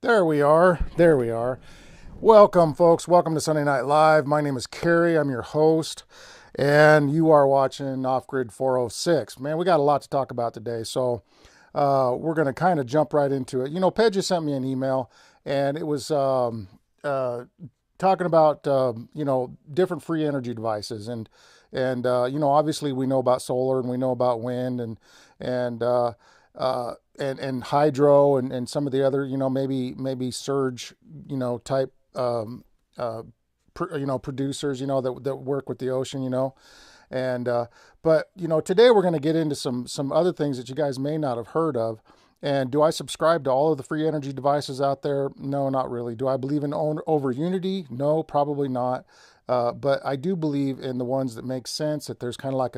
There we are. There we are. Welcome, folks. Welcome to Sunday Night Live. My name is Kerry. I'm your host, and you are watching Off Grid 406. Man, we got a lot to talk about today, so we're going to kind of jump right into it. You know, Ped just sent me an email, and it was talking about different free energy devices, and obviously we know about solar and we know about wind and and hydro and some of the other, maybe surge, type, producers, that work with the ocean, and but today we're going to get into some other things that you guys may not have heard of. And do I subscribe to all of the free energy devices out there? No, not really. Do I believe in over unity? No, probably not. But I do believe in the ones that make sense, that there's kind of like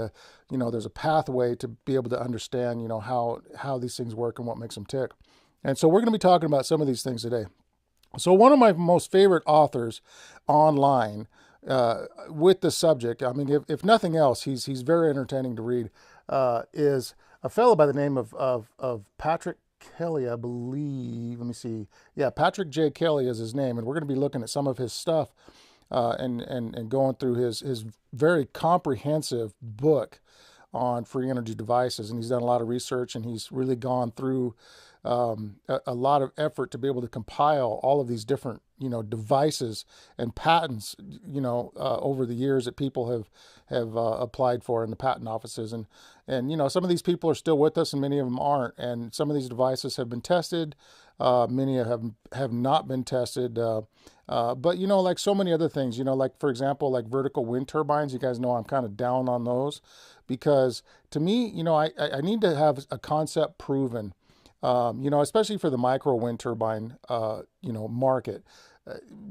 there's a pathway to be able to understand, how these things work and what makes them tick. And so we're going to be talking about some of these things today. So one of my most favorite authors online with the subject, I mean, if nothing else, he's very entertaining to read, is a fellow by the name of Patrick Kelly, I believe. Let me see. Yeah, Patrick J. Kelly is his name, and we're going to be looking at some of his stuff and going through his very comprehensive book on free energy devices. And he's done a lot of research, and he's really gone through a lot of effort to be able to compile all of these different devices and patents over the years that people have applied for in the patent offices. And some of these people are still with us and many of them aren't, and some of these devices have been tested, many have not been tested, but like so many other things, like for example, like vertical wind turbines. You guys know I'm kind of down on those, because to me, I need to have a concept proven, especially for the micro wind turbine, market.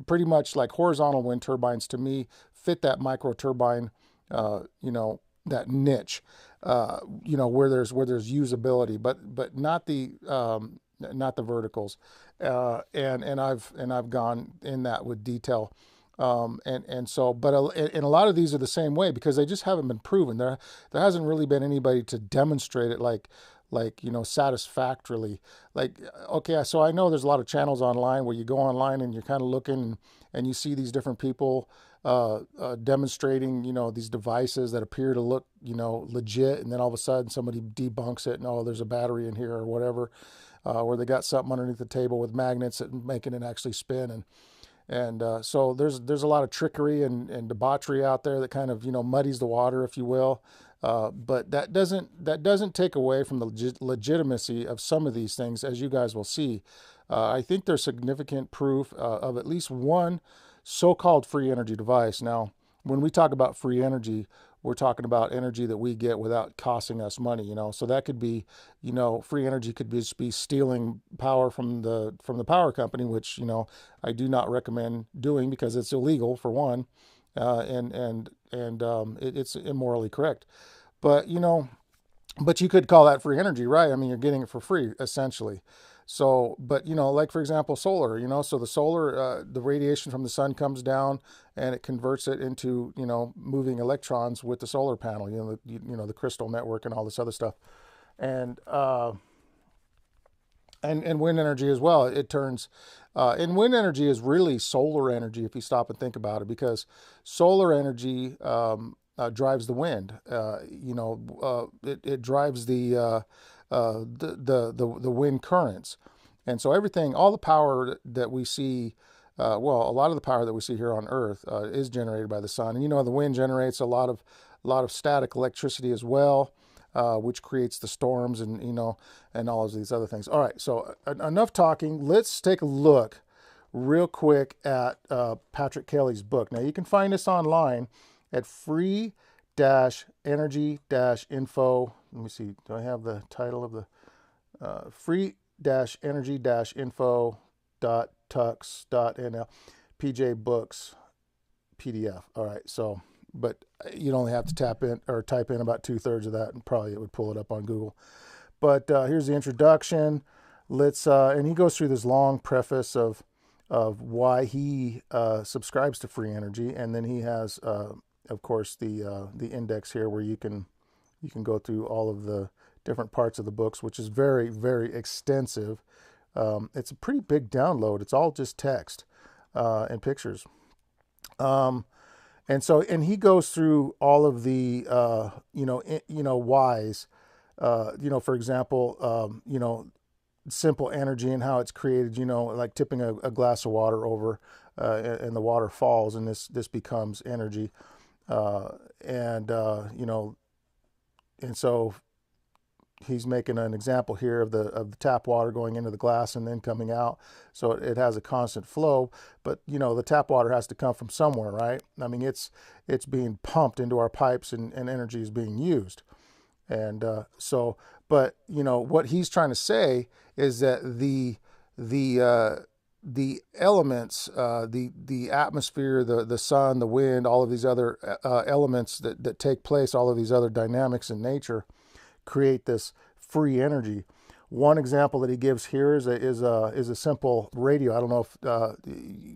Pretty much like horizontal wind turbines to me fit that micro turbine, that niche, where there's usability, but not the verticals, and I've gone in that with detail, and so, but and a lot of these are the same way because they just haven't been proven. There hasn't really been anybody to demonstrate it like satisfactorily. Like, okay, so I know there's a lot of channels online where you go online and you're kind of looking and you see these different people demonstrating these devices that appear to look legit, and then all of a sudden somebody debunks it and, oh, there's a battery in here or whatever, where they got something underneath the table with magnets and making it actually spin. And so there's a lot of trickery and debauchery out there that kind of muddies the water, if you will. But that doesn't take away from the legitimacy of some of these things, as you guys will see. I think there's significant proof of at least one so-called free energy device. Now, when we talk about free energy, we're talking about energy that we get without costing us money. So that could be, free energy could just be stealing power from the power company, which I do not recommend doing because it's illegal for one, and it's immorally correct. But but you could call that free energy, right? I mean, you're getting it for free essentially. So, but like for example, solar, so the solar, the radiation from the sun comes down and it converts it into, moving electrons with the solar panel, the crystal network and all this other stuff. And, and wind energy as well. It turns, and wind energy is really solar energy if you stop and think about it, because solar energy, drives the wind. It drives the wind currents, and so everything, all the power that we see, a lot of the power that we see here on Earth is generated by the sun. And the wind generates a lot of static electricity as well, which creates the storms and and all of these other things. All right, so enough talking. Let's take a look real quick at Patrick Kelly's book. Now you can find this online at free-energy-info. Let me see. Do I have the title of the free-energy-info.tux.nl, PJ Books PDF. All right. So, but you'd only have to tap in or type in about 2/3 of that, and probably it would pull it up on Google. But here's the introduction. Let's and he goes through this long preface of why he subscribes to free energy, and then he has of course the index here where you can go through all of the different parts of the books, which is very, very extensive. It's a pretty big download. It's all just text and pictures. Um, and he goes through all of the whys. For example, simple energy and how it's created. Like tipping a glass of water over, and the water falls, and this becomes energy. Uh, and you know, and so he's making an example here of the tap water going into the glass and then coming out, so it has a constant flow. But the tap water has to come from somewhere, right? I mean, it's being pumped into our pipes, and energy is being used. And but what he's trying to say is that the elements, the atmosphere, the sun, the wind, all of these other elements that take place, all of these other dynamics in nature, create this free energy. One example that he gives here is a simple radio. I don't know if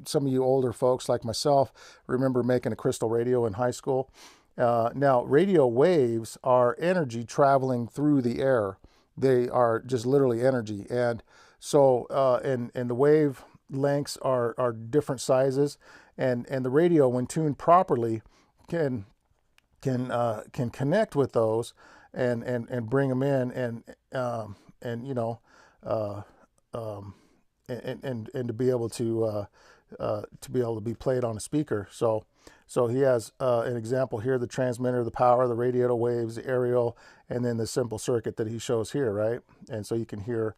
some of you older folks like myself remember making a crystal radio in high school. Now, radio waves are energy traveling through the air. They are just literally energy, and so and the wave lengths are different sizes, and the radio, when tuned properly, can connect with those and bring them in, and uh, um, and to be able to be played on a speaker. So he has an example here: the transmitter, the power, the radiator waves, the aerial, and then the simple circuit that he shows here, right? And so you can hear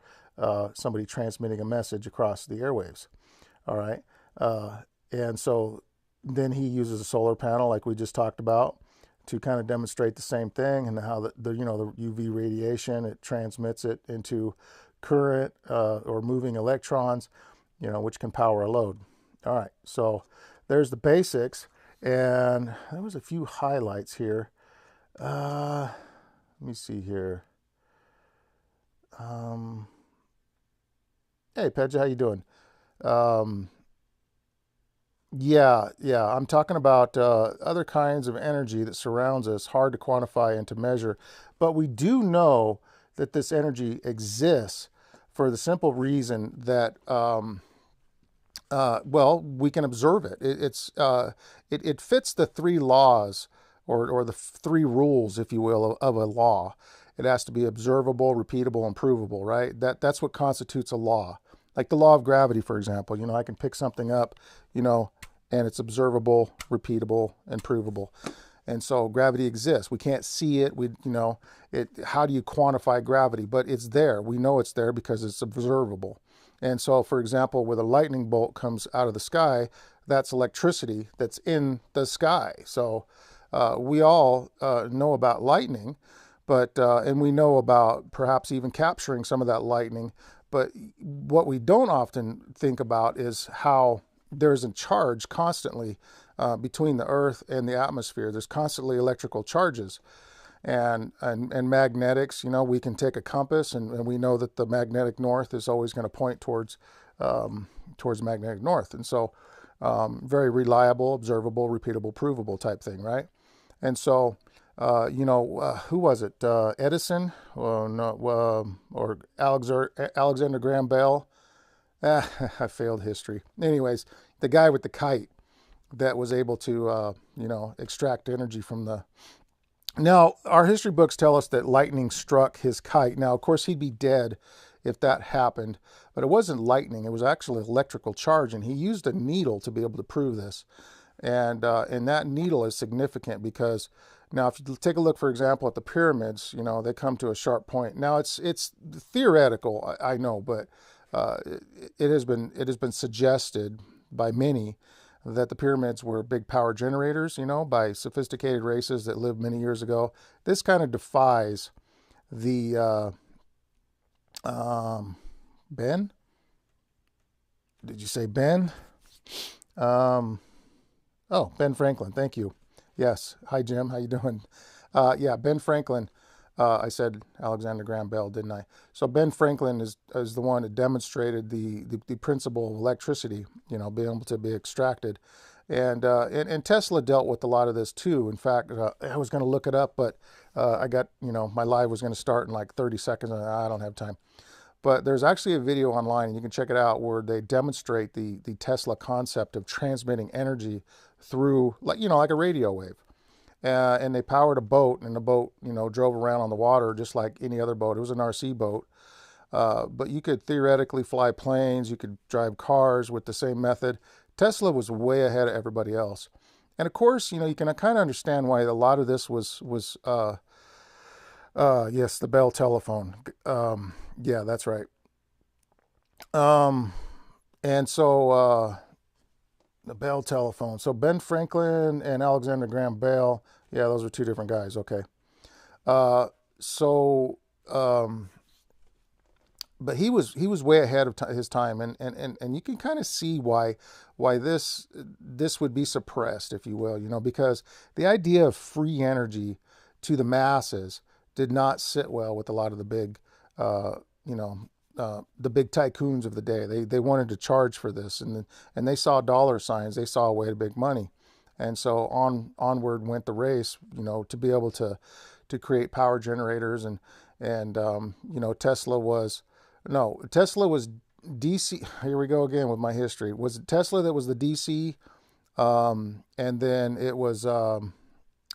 somebody transmitting a message across the airwaves. All right, and so then he uses a solar panel, like we just talked about, to kind of demonstrate the same thing, and how the UV radiation, it transmits it into current or moving electrons, which can power a load. All right, so there's the basics, and there was a few highlights here. Let me see here. Hey, Pedja, how you doing? Um, yeah, I'm talking about other kinds of energy that surrounds us, hard to quantify and to measure. But we do know that this energy exists for the simple reason that, well, we can observe it. It fits the three laws, or the three rules, if you will, of a law. It has to be observable, repeatable, and provable, right? That's what constitutes a law. Like the law of gravity, for example. I can pick something up, and it's observable, repeatable, and provable. And so gravity exists. We can't see it. How do you quantify gravity? But it's there. We know it's there because it's observable. And so, for example, where the lightning bolt comes out of the sky, that's electricity that's in the sky. So we all know about lightning, and we know about perhaps even capturing some of that lightning. But what we don't often think about is how there's a charge constantly between the earth and the atmosphere. There's constantly electrical charges, and magnetics. We can take a compass, and we know that the magnetic north is always going to point towards magnetic north. And so very reliable, observable, repeatable, provable type thing, right? And so who was it? Edison? No, or Alexander Graham Bell? I failed history. Anyways, the guy with the kite that was able to, extract energy from the... Now, our history books tell us that lightning struck his kite. Now, of course, he'd be dead if that happened, but it wasn't lightning. It was actually electrical charge, and he used a needle to be able to prove this. And that needle is significant because now, if you take a look, for example, at the pyramids, they come to a sharp point. Now, it's theoretical, I know, but it has been suggested by many that the pyramids were big power generators, by sophisticated races that lived many years ago. This kind of defies the Ben. Did you say Ben? Oh, Ben Franklin. Thank you. Yes. Hi, Jim. How you doing? Yeah, Ben Franklin. I said Alexander Graham Bell, didn't I? So Ben Franklin is the one that demonstrated the principle of electricity, being able to be extracted. And Tesla dealt with a lot of this too. In fact, I was going to look it up, but I got, my live was going to start in like 30 seconds, and I don't have time. But there's actually a video online, and you can check it out, where they demonstrate the Tesla concept of transmitting energy through, like, like a radio wave. And they powered a boat, and the boat, drove around on the water just like any other boat. It was an RC boat. But you could theoretically fly planes, you could drive cars with the same method. Tesla was way ahead of everybody else. And of course, you can kind of understand why a lot of this was yes, the Bell telephone. Yeah, that's right. Um, and so the Bell telephone. So Ben Franklin and Alexander Graham Bell. Yeah, those are two different guys. Okay. So but he was way ahead of his time, and you can kind of see why this would be suppressed, if you will, because the idea of free energy to the masses did not sit well with a lot of the big, the big tycoons of the day. They wanted to charge for this, and they saw dollar signs. They saw a way to make money, and so onward went the race. To be able to create power generators, and Tesla was. No, Tesla was DC. Here we go again with my history. Was it Tesla that was the DC? And then it was the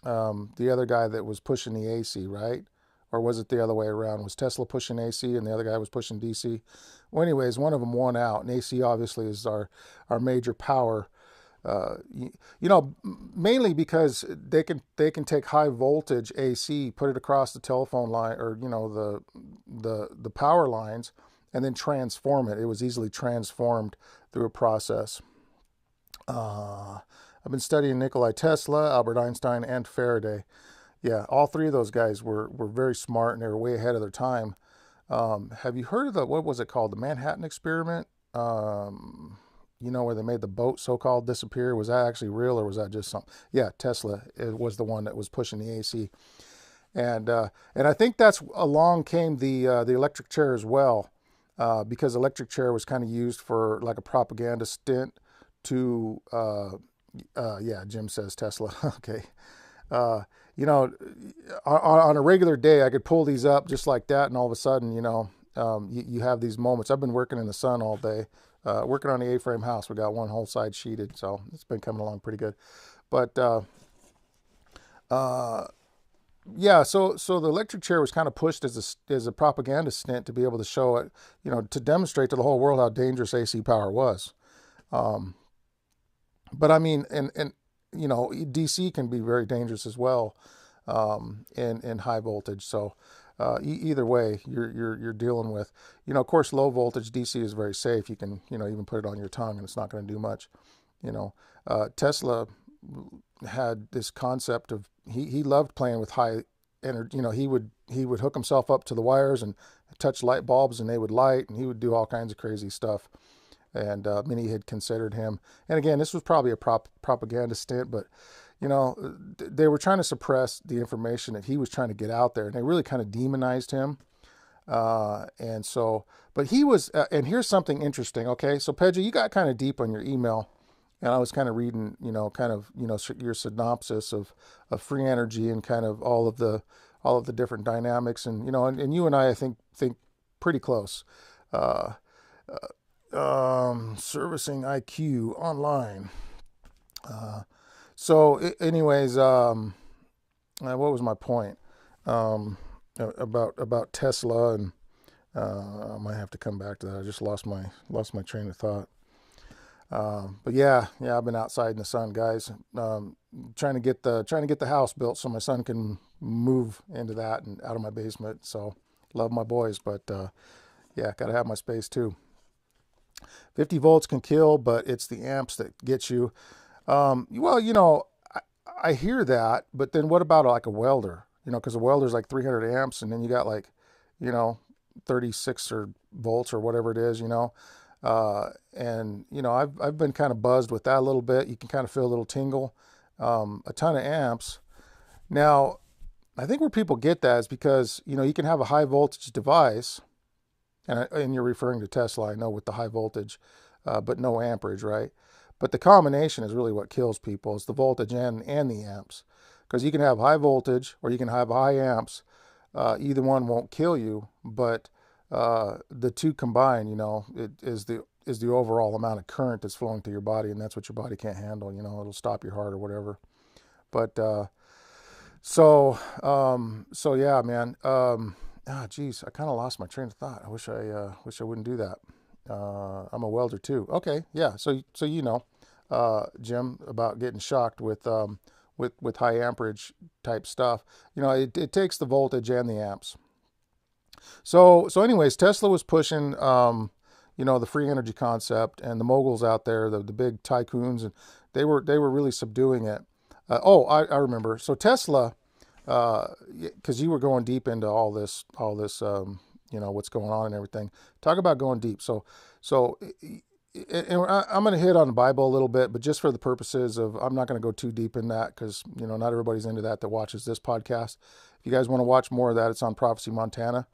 other guy that was pushing the AC, right? Or was it the other way around? Was Tesla pushing AC and the other guy was pushing DC? Well, anyways, one of them won out. And AC obviously is our major power. Mainly because they can take high voltage AC, put it across the telephone line, or the power lines, and then transform it. It was easily transformed through a process. I've been studying Nikola Tesla, Albert Einstein, and Faraday. Yeah, all three of those guys were very smart, and they were way ahead of their time. Have you heard of what was it called? The Manhattan experiment? Where they made the boat so-called disappear. Was that actually real, or was that just something? Yeah, Tesla was the one that was pushing the AC. And I think that's along came the electric chair as well, because electric chair was kind of used for like a propaganda stint to, yeah, Jim says Tesla. Okay. On a regular day, I could pull these up just like that, and all of a sudden, you have these moments. I've been working in the sun all day. Working on the A-frame house. We got one whole side sheeted, so it's been coming along pretty good. But yeah, so the electric chair was kind of pushed as a propaganda stint to be able to show it, to demonstrate to the whole world how dangerous AC power was. But I mean, and DC can be very dangerous as well, in high voltage. So. Either way, you're dealing with, of course, low voltage DC is very safe. You can, even put it on your tongue and it's not going to do much. Tesla had this concept of, he loved playing with high energy. He would hook himself up to the wires and touch light bulbs, and they would light, and he would do all kinds of crazy stuff. And many had considered him. And again, this was probably a propaganda stint, but they were trying to suppress the information that he was trying to get out there, and they really kind of demonized him. And so, but he was, and here's something interesting. Okay. So Pedro, you got kind of deep on your email, and I was kind of reading, your synopsis of free energy and kind of all of the different dynamics, and, and you and I think pretty close. Servicing IQ online. So anyways, what was my point? About Tesla, and I might have to come back to that. I just lost my train of thought. But yeah, I've been outside in the sun, guys. Trying to get the house built so my son can move into that and out of my basement. So love my boys, but yeah, gotta have my space too. 50 volts can kill, but it's the amps that get you. Well, I hear that, but then what about like a welder? Because a welder's like 300 amps, and then you got like, 36 or volts or whatever it is, and I've been kind of buzzed with that a little bit. You can kind of feel a little tingle. A ton of amps. Now, I think where people get that is because you can have a high voltage device, and you're referring to Tesla, I know, with the high voltage, but no amperage, right? But the combination is really what kills people. It's the voltage and the amps. Because you can have high voltage or you can have high amps. Either one won't kill you, but the two combined, you know, it is the overall amount of current that's flowing through your body, and that's what your body can't handle. You know, it'll stop your heart or whatever. But so yeah, man. Geez, I kind of lost my train of thought. I wish I wouldn't do that. I'm a welder too. Okay, yeah. So you know, Jim, about getting shocked with high amperage type stuff. You know, it takes the voltage and the amps. So anyways, Tesla was pushing, you know, the free energy concept, and the moguls out there, the big tycoons, and they were really subduing it. I remember. So Tesla, because you were going deep into all this, you know, what's going on and everything. Talk about going deep. So, and I'm going to hit on the Bible a little bit, but just for the purposes of, I'm not going to go too deep in that because, you know, not everybody's into that watches this podcast. If you guys want to watch more of that, it's on Prophecy Montana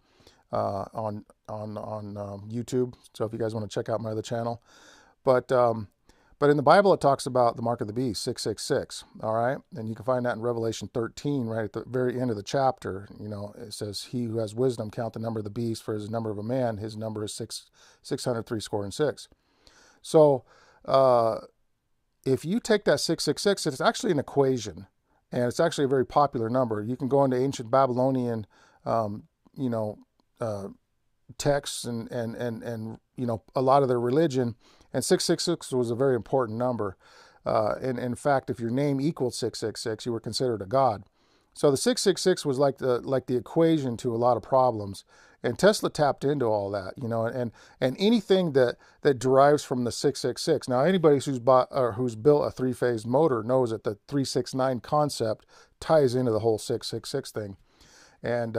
on YouTube. So if you guys want to check out my other channel, but in the Bible it talks about the mark of the beast, 666. All right, and you can find that in Revelation 13, right at the very end of the chapter. You know, it says, "He who has wisdom count the number of the beast, for his number of a man, his number is 666." So if you take that 666, it's actually an equation, and it's actually a very popular number. You can go into ancient Babylonian, you know, texts and you know, a lot of their religion, and 666 was a very important number. And in fact, if your name equaled 666, you were considered a god. So the 666 was like the equation to a lot of problems, and Tesla tapped into all that, you know, and anything that derives from the 666. Now, anybody who's bought or who's built a three-phase motor knows that the 369 concept ties into the whole 666 thing, and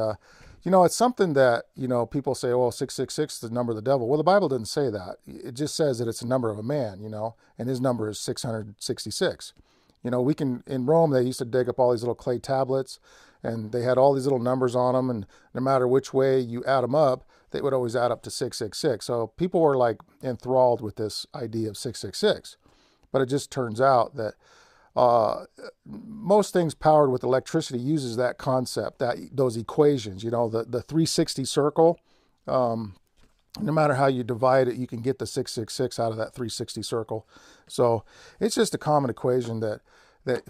you know, it's something that, you know, people say, oh, 666 is the number of the devil. Well, the Bible doesn't say that. It just says that it's the number of a man, you know, and his number is 666. You know, in Rome, they used to dig up all these little clay tablets, and they had all these little numbers on them, and no matter which way you add them up, they would always add up to 666. So people were like enthralled with this idea of 666. But it just turns out that most things powered with electricity uses that concept, those equations, you know, the 360 circle. No matter how you divide it, you can get the 666 out of that 360 circle. So it's just a common equation that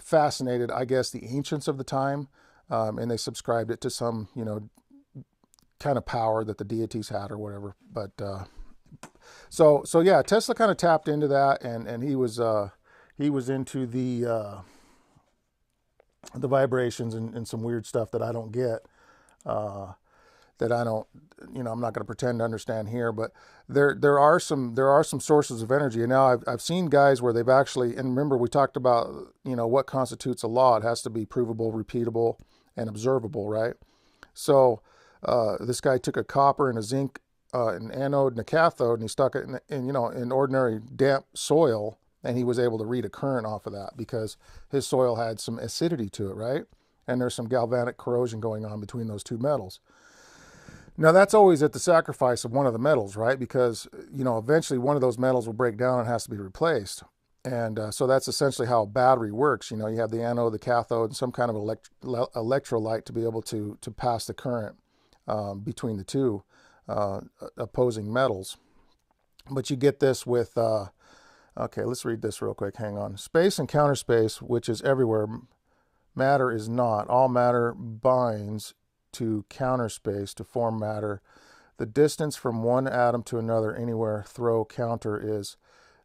fascinated, I guess, the ancients of the time, and they subscribed it to some, you know, kind of power that the deities had or whatever. But so yeah, Tesla kind of tapped into that, and he was into the vibrations and some weird stuff that I don't get, that I don't, you know, I'm not going to pretend to understand here, but there are some sources of energy. And now I've seen guys where they've actually, and remember we talked about, you know, what constitutes a law. It has to be provable, repeatable, and observable, right? So this guy took a copper and a zinc, an anode and a cathode, and he stuck it in you know, in ordinary damp soil, and he was able to read a current off of that because his soil had some acidity to it, right? And there's some galvanic corrosion going on between those two metals. Now, that's always at the sacrifice of one of the metals, right? Because, you know, eventually one of those metals will break down and has to be replaced. And so that's essentially how a battery works. You know, you have the anode, the cathode, and some kind of electrolyte to be able to pass the current between the two opposing metals. But you get this with... okay, let's read this real quick. Hang on. Space and counter space, which is everywhere. Matter is not. All matter binds to counter space to form matter. The distance from one atom to another anywhere throw counter is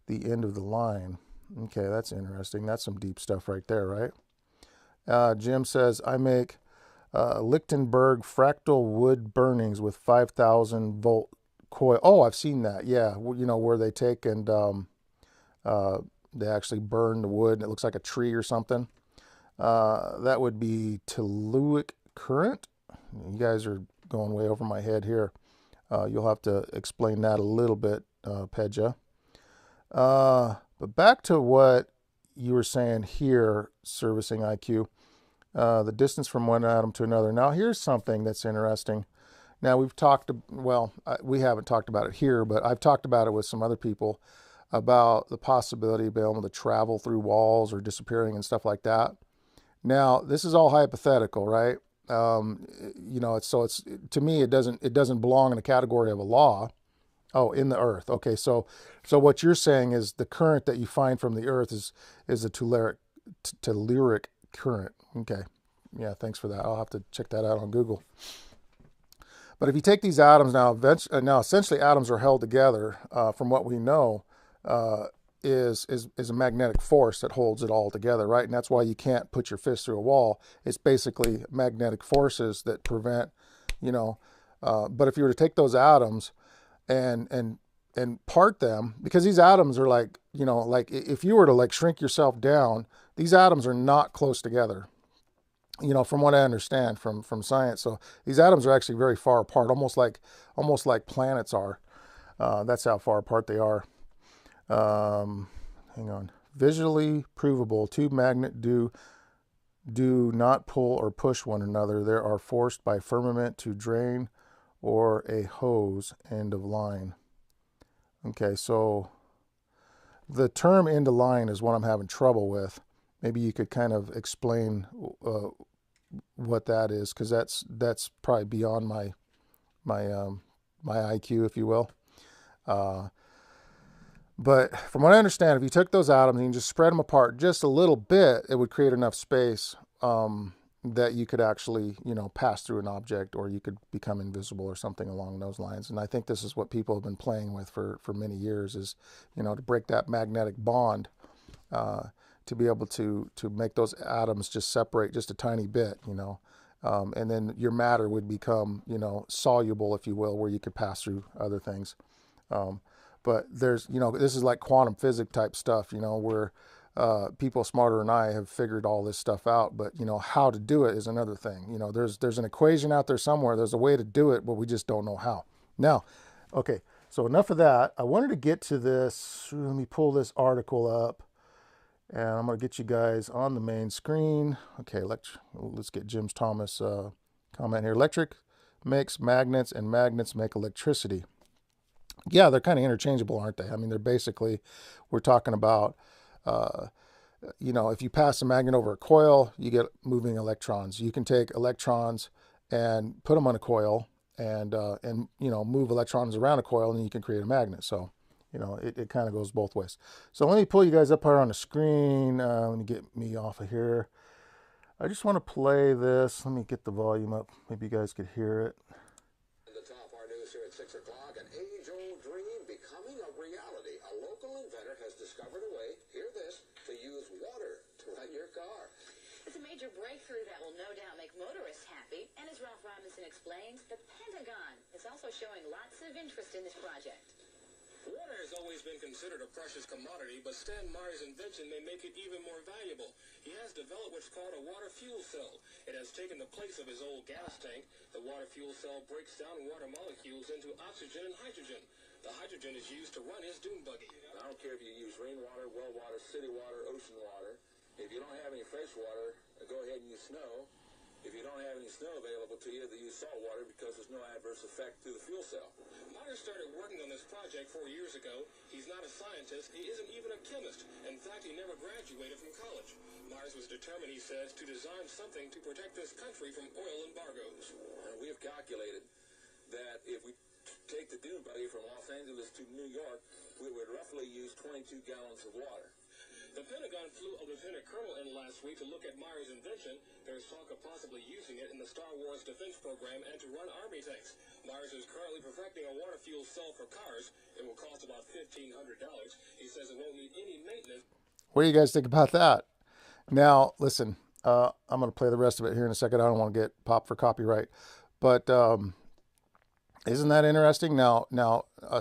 the end of the line. Okay, that's interesting. That's some deep stuff right there, right? Jim says, I make Lichtenberg fractal wood burnings with 5,000 volt coil. Oh, I've seen that. Yeah, you know, where they take and... they actually burn the wood. It looks like a tree or something. That would be telluric current. You guys are going way over my head here. You'll have to explain that a little bit, Pedja. But back to what you were saying here, servicing IQ, the distance from one atom to another. Now, here's something that's interesting. Now, we haven't talked about it here, but I've talked about it with some other people about the possibility of being able to travel through walls or disappearing and stuff like that. Now, this is all hypothetical, right? You know, it's to me it doesn't belong in the category of a law. Oh, in the earth. Okay, so what you're saying is the current that you find from the earth is a telluric current. Okay, yeah, thanks for that. I'll have to check that out on Google. But if you take these atoms now essentially atoms are held together from what we know uh, is a magnetic force that holds it all together, right? And that's why you can't put your fist through a wall. It's basically magnetic forces that prevent, you know. But if you were to take those atoms and part them, because these atoms are like, you know, like if you were to like shrink yourself down, these atoms are not close together, you know, from what I understand from science. So these atoms are actually very far apart, almost like planets are. That's how far apart they are. Hang on. Visually provable. Two magnet do not pull or push one another. They are forced by firmament to drain or a hose. End of line. Okay, so the term end of line is what I'm having trouble with. Maybe you could kind of explain what that is, because that's probably beyond my IQ, if you will. But from what I understand, if you took those atoms and you just spread them apart just a little bit, it would create enough space that you could actually, you know, pass through an object, or you could become invisible or something along those lines. And I think this is what people have been playing with for many years, is, you know, to break that magnetic bond, to be able to make those atoms just separate just a tiny bit, you know. And then your matter would become, you know, soluble, if you will, where you could pass through other things. But there's, you know, this is like quantum physics type stuff, you know, where people smarter than I have figured all this stuff out. But, you know, how to do it is another thing. You know, there's an equation out there somewhere. There's a way to do it, but we just don't know how. Now, okay, so enough of that. I wanted to get to this. Let me pull this article up, and I'm going to get you guys on the main screen. Okay, let's get Jim Thomas' comment here. Electric makes magnets, and magnets make electricity. Yeah, they're kind of interchangeable, aren't they? I mean, they're basically, we're talking about, you know, if you pass a magnet over a coil, you get moving electrons. You can take electrons and put them on a coil and you know, move electrons around a coil, and then you can create a magnet. So, you know, it kind of goes both ways. So let me pull you guys up here on the screen. Let me get me off of here. I just want to play this. Let me get the volume up. Maybe you guys could hear it. The top, our news here at 6 o'clock, an age-old dream becoming a reality. A local inventor has discovered a way, hear this, to use water to run your car. It's a major breakthrough that will no doubt make motorists happy. And as Ralph Robinson explains, the Pentagon is also showing lots of interest in this project. Water has always been considered a precious commodity, but Stan Meyers' invention may make it even more valuable. He has developed what's called a water fuel cell. It has taken the place of his old gas tank. The water fuel cell breaks down water molecules into oxygen and hydrogen. The hydrogen is used to run his dune buggy. I don't care if you use rainwater, well water, city water, ocean water. If you don't have any fresh water, go ahead and use snow. If you don't have any snow available to you, they use salt water because there's no adverse effect to the fuel cell. Myers started working on this project 4 years ago. He's not a scientist. He isn't even a chemist. In fact, he never graduated from college. Myers was determined, he says, to design something to protect this country from oil embargoes. We have calculated that if we take the dune buggy from Los Angeles to New York, we would roughly use 22 gallons of water. The Pentagon flew a lieutenant colonel in last week to look at Myers' invention. There's talk of possibly using it in the Star Wars defense program and to run army tanks. Myers is currently perfecting a water fuel cell for cars. It will cost about $1,500. He says it won't need any maintenance. What do you guys think about that? Now, listen, I'm going to play the rest of it here in a second. I don't want to get popped for copyright. But isn't that interesting? Now,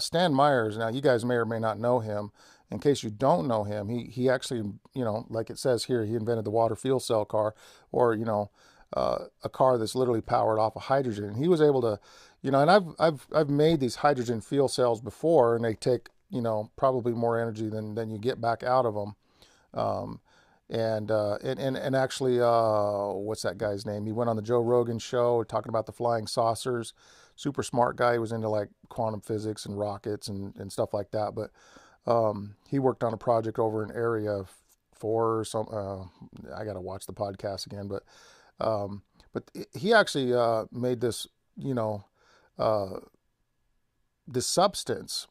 Stan Meyers, now you guys may or may not know him. In case you don't know him, he actually, you know, like it says here, he invented the water fuel cell car, or, you know, a car that's literally powered off of hydrogen. And he was able to, you know, and I've made these hydrogen fuel cells before, and they take, you know, probably more energy than you get back out of them. And actually, what's that guy's name? He went on the Joe Rogan show talking about the flying saucers. Super smart guy. He was into like quantum physics and rockets and stuff like that. But he worked on a project over in Area 4 or some. I got to watch the podcast again, but But he actually made this, you know, uh, this substance.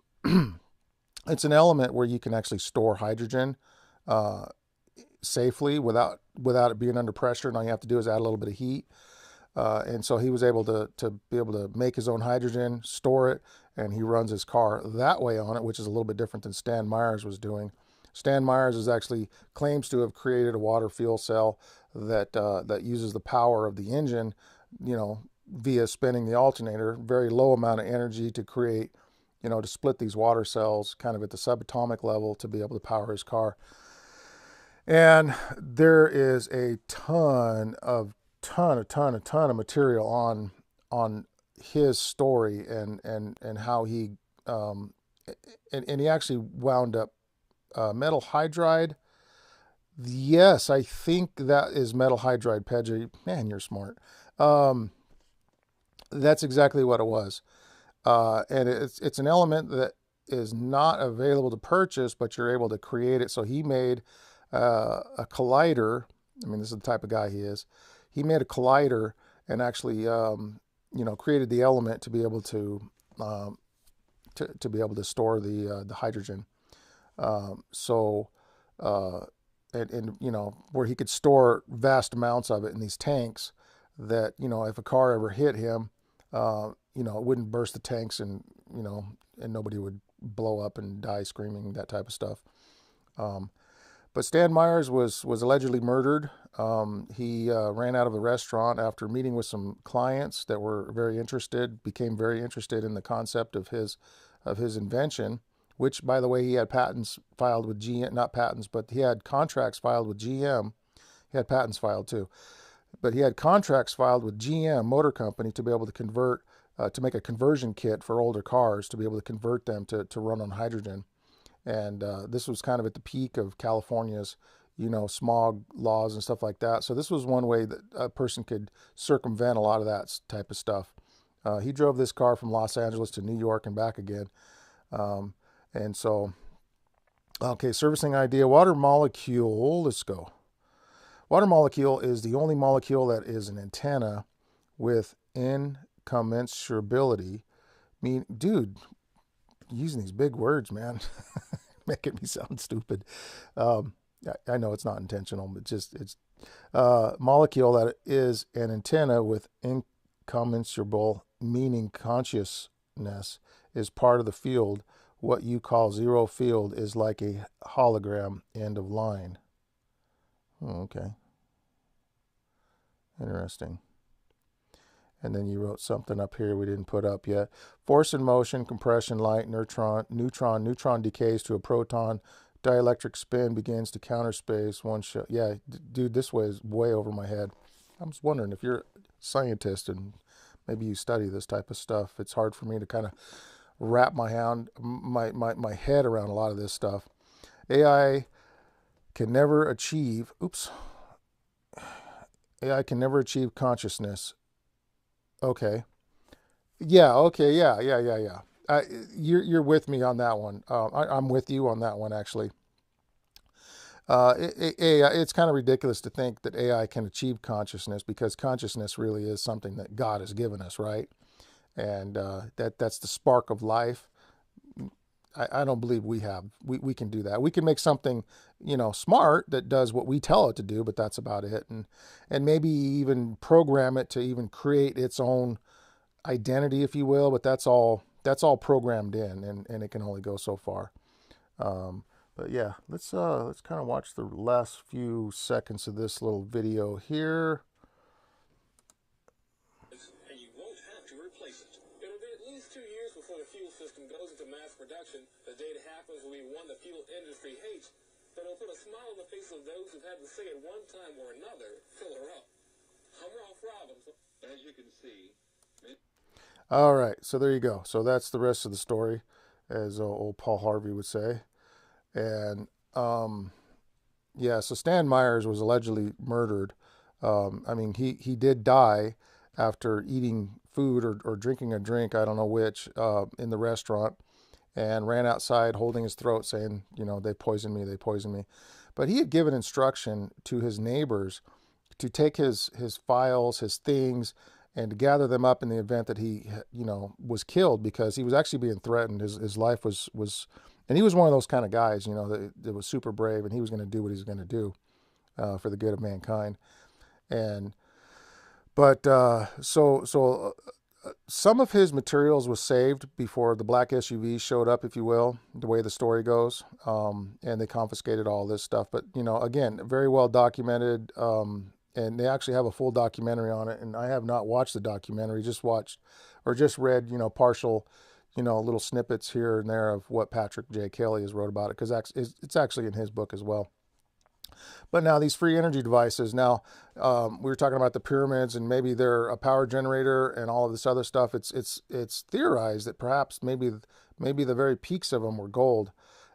It's an element where you can actually store hydrogen uh, safely without it being under pressure. And all you have to do is add a little bit of heat. And so he was able to be able to make his own hydrogen, store it, and he runs his car that way on it, which is a little bit different than Stan Meyers was doing. Stan Meyers is actually claims to have created a water fuel cell that uses the power of the engine, you know, via spinning the alternator, very low amount of energy to create, you know, to split these water cells kind of at the subatomic level to be able to power his car. And there is a ton of material on his story and how he and he actually wound up metal hydride. Yes, I think that is metal hydride, Pedri. Man, you're smart. That's exactly what it was. And it's an element that is not available to purchase, but you're able to create it. So he made a collider. I mean, this is the type of guy he is. He made a collider and actually, you know, created the element to be able to be able to store the hydrogen. So and you know, where he could store vast amounts of it in these tanks that, you know, if a car ever hit him, you know, it wouldn't burst the tanks and, you know, and nobody would blow up and die screaming, that type of stuff. But Stan Meyers was allegedly murdered. He ran out of the restaurant after meeting with some clients that were very interested, became very interested in the concept of his invention, which, by the way, he had patents filed with GM, not patents, but he had contracts filed with GM. He had patents filed too. But he had contracts filed with GM Motor Company to be able to convert, to make a conversion kit for older cars to be able to convert them to run on hydrogen. And this was kind of at the peak of California's, you know, smog laws and stuff like that. So this was one way that a person could circumvent a lot of that type of stuff. He drove this car from Los Angeles to New York and back again. And so, okay, servicing idea, water molecule, let's go. Water molecule is the only molecule that is an antenna with incommensurability. I mean, dude, using these big words, man, making me sound stupid. I know it's not intentional, but it's molecule that is an antenna with incommensurable, meaning consciousness is part of the field. What you call zero field is like a hologram, end of line. Oh, okay. Interesting. And then you wrote something up here we didn't put up yet. Force in motion, compression, light, neutron decays to a proton, dielectric spin begins to counter space. One shot. Yeah, dude, this way is way over my head. I'm just wondering if you're a scientist and maybe you study this type of stuff. It's hard for me to kind of wrap my head around a lot of this stuff. AI can never achieve, AI can never achieve consciousness. Okay. Yeah. Okay. Yeah. You're with me on that one. I'm with you on that one, actually. It's kind of ridiculous to think that AI can achieve consciousness, because consciousness really is something that God has given us, right? And that's the spark of life. I don't believe we can do that. We can make something, you know, smart that does what we tell it to do, but that's about it. And maybe even program it to even create its own identity, if you will. But that's all programmed in, and it can only go so far. But yeah, let's kind of watch the last few seconds of this little video here. And you won't have to replace it. It'll be at least 2 years before the fuel system goes into mass production. The day it happens will be one the fuel industry hates, but it'll put a smile on the face of those who've had to say at one time or another, fill her up. I'm Ralph Robbins. As you can see. All right, so there you go. So that's the rest of the story, as old Paul Harvey would say. And yeah, so Stan Meyers was allegedly murdered. I mean, he did die after eating food or drinking a drink, I don't know which, in the restaurant, and ran outside holding his throat saying, you know, they poisoned me. But he had given instruction to his neighbors to take his files, his things, and to gather them up in the event that he, was killed, because he was actually being threatened. His life was, and he was one of those kind of guys, that was super brave, and he was going to do what he was going to do for the good of mankind. And but some of his materials was saved before the black SUVs showed up, if you will, the way the story goes, and they confiscated all this stuff. But again, very well documented, and they actually have a full documentary on it. And I have not watched the documentary, just read, partial, little snippets here and there of what Patrick J. Kelly has wrote about it, because it's actually in his book as well. But now these free energy devices, now we were talking about the pyramids, and maybe they're a power generator and all of this other stuff. It's theorized that perhaps maybe the very peaks of them were gold.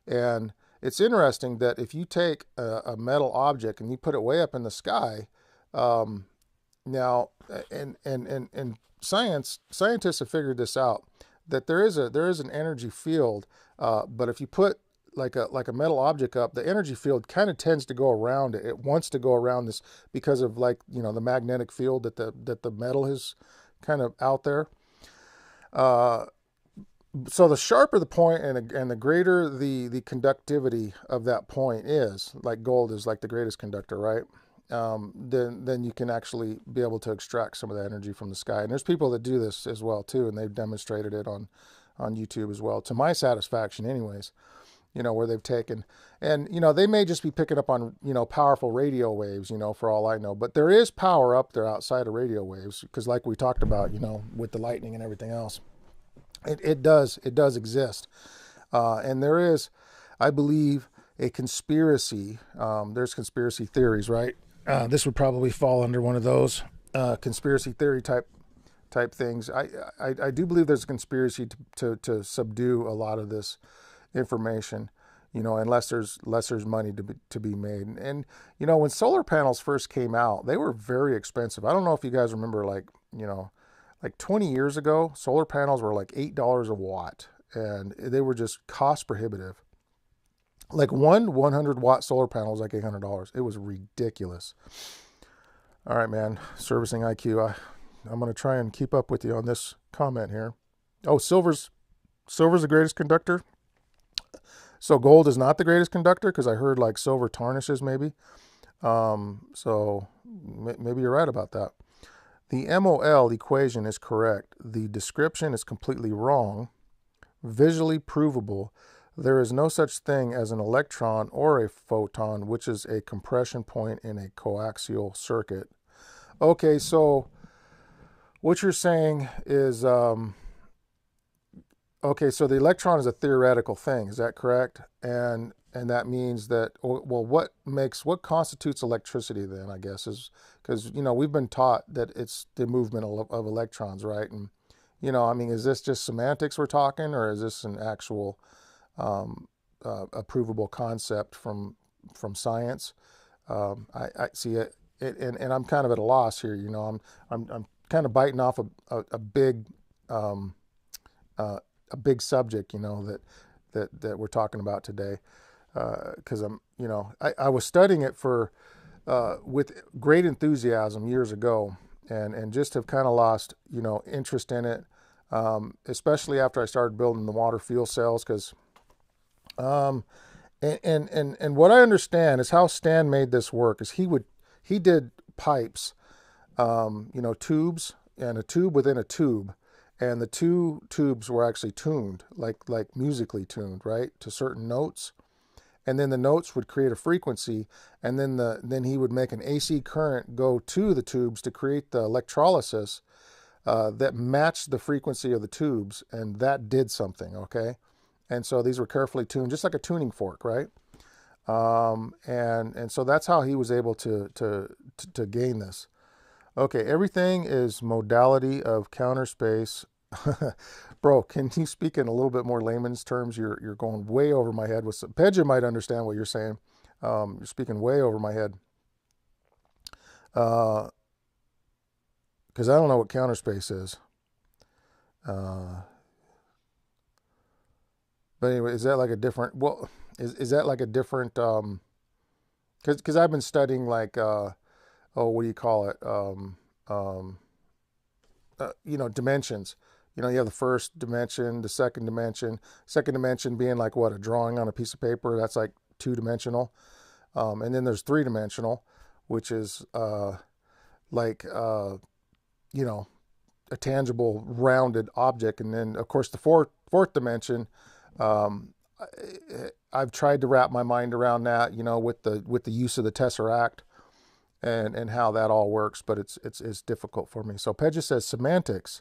And it's interesting that if you take a metal object and you put it way up in the sky, now and scientists have figured this out, that there is an energy field, but if you put like a metal object up, the energy field kind of tends to go around it. It wants to go around this because of the magnetic field that the metal is kind of out there. So the sharper the point and the greater the conductivity of that point is, like gold is like the greatest conductor, right? Then you can actually be able to extract some of that energy from the sky. And there's people that do this as well too, and they've demonstrated it on YouTube as well, to my satisfaction anyways. Where they've taken, and, they may just be picking up on, powerful radio waves, for all I know, but there is power up there outside of radio waves, because like we talked about, with the lightning and everything else, it does exist. And there is, I believe, a conspiracy. There's conspiracy theories, right? This would probably fall under one of those, conspiracy theory type things. I do believe there's a conspiracy to subdue a lot of this information, unless there's money to be made. And when solar panels first came out, they were very expensive. I don't know if you guys remember, like 20 years ago, solar panels were like $8 a watt, and they were just cost prohibitive. Like one 100-watt solar panel was like $800. It was ridiculous. All right, man, servicing IQ. I'm going to try and keep up with you on this comment here. Oh, silver's the greatest conductor. So gold is not the greatest conductor, because I heard like silver tarnishes maybe. So maybe you're right about that. The MOL equation is correct. The description is completely wrong. Visually provable. There is no such thing as an electron or a photon, which is a compression point in a coaxial circuit. Okay, so what you're saying is... Okay, so the electron is a theoretical thing, is that correct? And that means that, well, what constitutes electricity then, I guess, is because, we've been taught that it's the movement of electrons, right? And, is this just semantics we're talking, or is this an actual a provable concept from science? I see it, and I'm kind of at a loss here, I'm kind of biting off a big subject, that we're talking about today, because I was studying it with great enthusiasm years ago, and just have kind of lost, interest in it, especially after I started building the water fuel cells, because and what I understand is how Stan made this work is he did pipes, tubes, and a tube within a tube. And the two tubes were actually tuned, like musically tuned, right, to certain notes. And then the notes would create a frequency, and then he would make an AC current go to the tubes to create the electrolysis that matched the frequency of the tubes, and that did something, okay? And so these were carefully tuned, just like a tuning fork, right? And so that's how he was able to gain this. Okay, everything is modality of counter space. Bro, can you speak in a little bit more layman's terms? You're going way over my head. Pedja might understand what you're saying. You're speaking way over my head. Because I don't know what counter space is. But anyway, is that like a different? Well, is that like a different? Because I've been studying like oh, what do you call it? Dimensions. You have the first dimension, the second dimension being like what, a drawing on a piece of paper. That's like two-dimensional. And then there's three-dimensional, which is like, a tangible rounded object. And then of course the fourth dimension, um, I've tried to wrap my mind around that, with the use of the tesseract and how that all works, but it's difficult for me. So Pedja says semantics.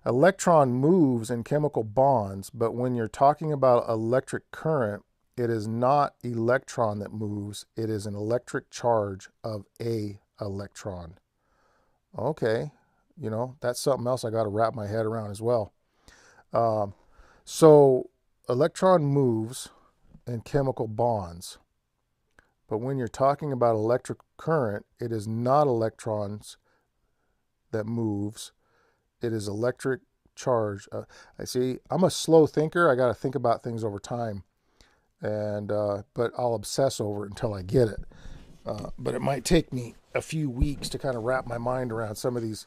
Electron moves in chemical bonds, but when you're talking about electric current, it is not electron that moves, it is an electric charge of a electron. Okay, that's something else I got to wrap my head around as well. So electron moves in chemical bonds, but when you're talking about electric current, it is not electrons that moves, it is electric charge. I see, I'm a slow thinker. I got to think about things over time, and but I'll obsess over it until I get it. But it might take me a few weeks to kind of wrap my mind around some of these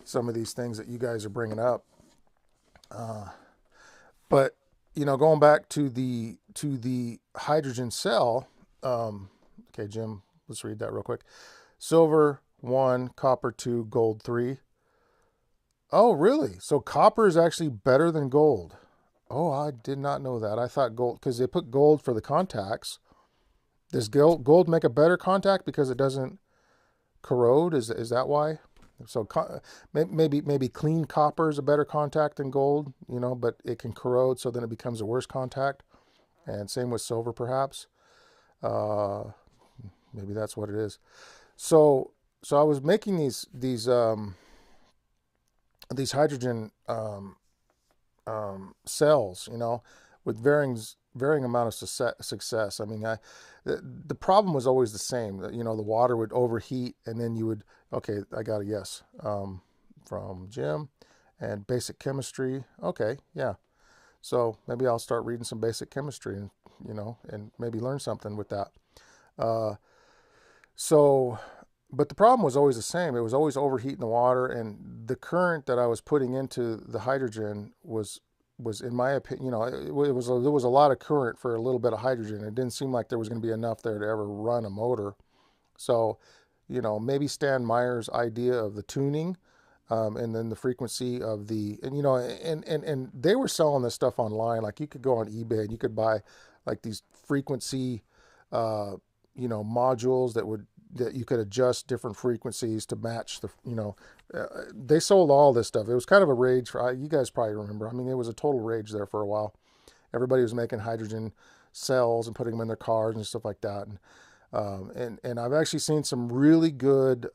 things that you guys are bringing up. But going back to the hydrogen cell. Okay, Jim, let's read that real quick. Silver 1, copper 2, gold 3. Oh, really? So copper is actually better than gold. Oh, I did not know that. I thought gold, because they put gold for the contacts. Does gold make a better contact because it doesn't corrode? Is that why? So maybe clean copper is a better contact than gold, but it can corrode, so then it becomes a worse contact. And same with silver, perhaps. Maybe that's what it is. So I was making these hydrogen cells, with varying amount of success. I mean, the problem was always the same. The water would overheat, and then you would, okay, I got a yes from Jim, and basic chemistry. Okay, yeah. So maybe I'll start reading some basic chemistry, and and maybe learn something with that. But the problem was always the same. It was always overheating the water, and the current that I was putting into the hydrogen was in my opinion, there was a lot of current for a little bit of hydrogen. It didn't seem like there was going to be enough there to ever run a motor. So, maybe Stan Meyers' idea of the tuning, and then the frequency of and they were selling this stuff online. Like you could go on eBay and you could buy like these frequency, modules that you could adjust different frequencies to match they sold all this stuff. It was kind of a rage you guys probably remember. I mean, it was a total rage there for a while. Everybody was making hydrogen cells and putting them in their cars and stuff like that. And I've actually seen some really good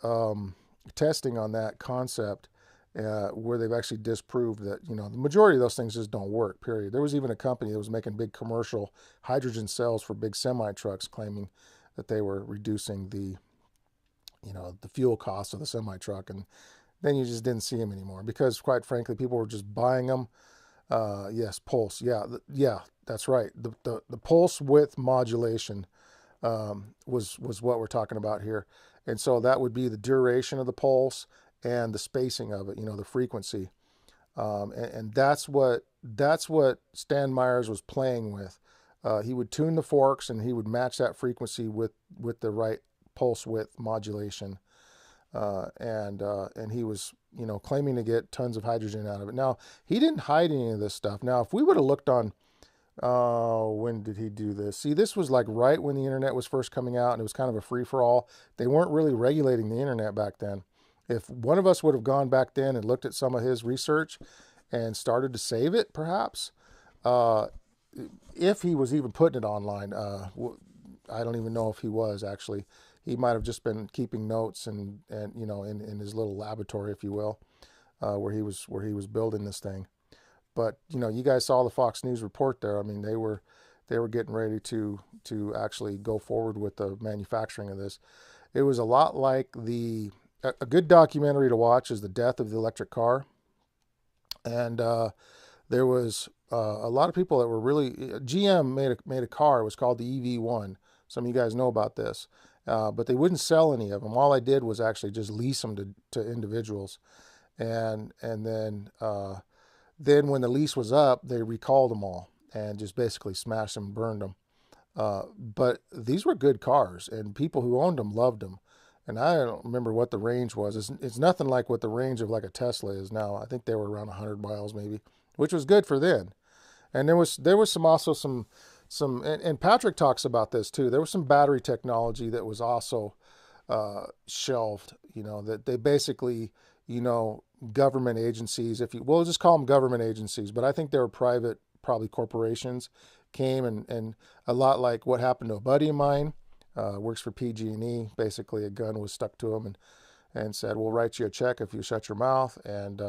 testing on that concept, where they've actually disproved that, the majority of those things just don't work, period. There was even a company that was making big commercial hydrogen cells for big semi trucks, claiming that they were reducing the fuel costs of the semi truck. And then you just didn't see them anymore because, quite frankly, people were just buying them. Yes, pulse. Yeah, that's right. The pulse width modulation was what we're talking about here. And so that would be the duration of the pulse and the spacing of it, the frequency. And that's what Stan Meyers was playing with. He would tune the forks and he would match that frequency with the right pulse width modulation. And he was, claiming to get tons of hydrogen out of it. Now, he didn't hide any of this stuff. Now, if we would have looked on, when did he do this? See, this was like right when the internet was first coming out, and it was kind of a free-for-all. They weren't really regulating the internet back then. If one of us would have gone back then and looked at some of his research and started to save it, perhaps, if he was even putting it online, I don't even know if he was actually. He might have just been keeping notes and in his little laboratory, if you will, where he was building this thing. But you guys saw the Fox News report there. I mean, they were getting ready to actually go forward with the manufacturing of this. It was a lot like a good documentary to watch is The Death of the Electric Car. And there was a lot of people that were really, GM made a car. It was called the EV1. Some of you guys know about this. but they wouldn't sell any of them. All I did was actually just lease them to individuals, and then when the lease was up, they recalled them all and just basically smashed them, burned them. But these were good cars, and people who owned them loved them. And I don't remember what the range was. It's nothing like what the range of like a Tesla is now. I think they were around 100 miles maybe, which was good for then. And there was some and Patrick talks about this too. There was some battery technology that was also shelved. That they basically, government agencies, we'll just call them government agencies, but I think they were private, probably corporations, came and a lot like what happened to a buddy of mine, works for PG&E. Basically, a gun was stuck to him and said, "We'll write you a check if you shut your mouth," and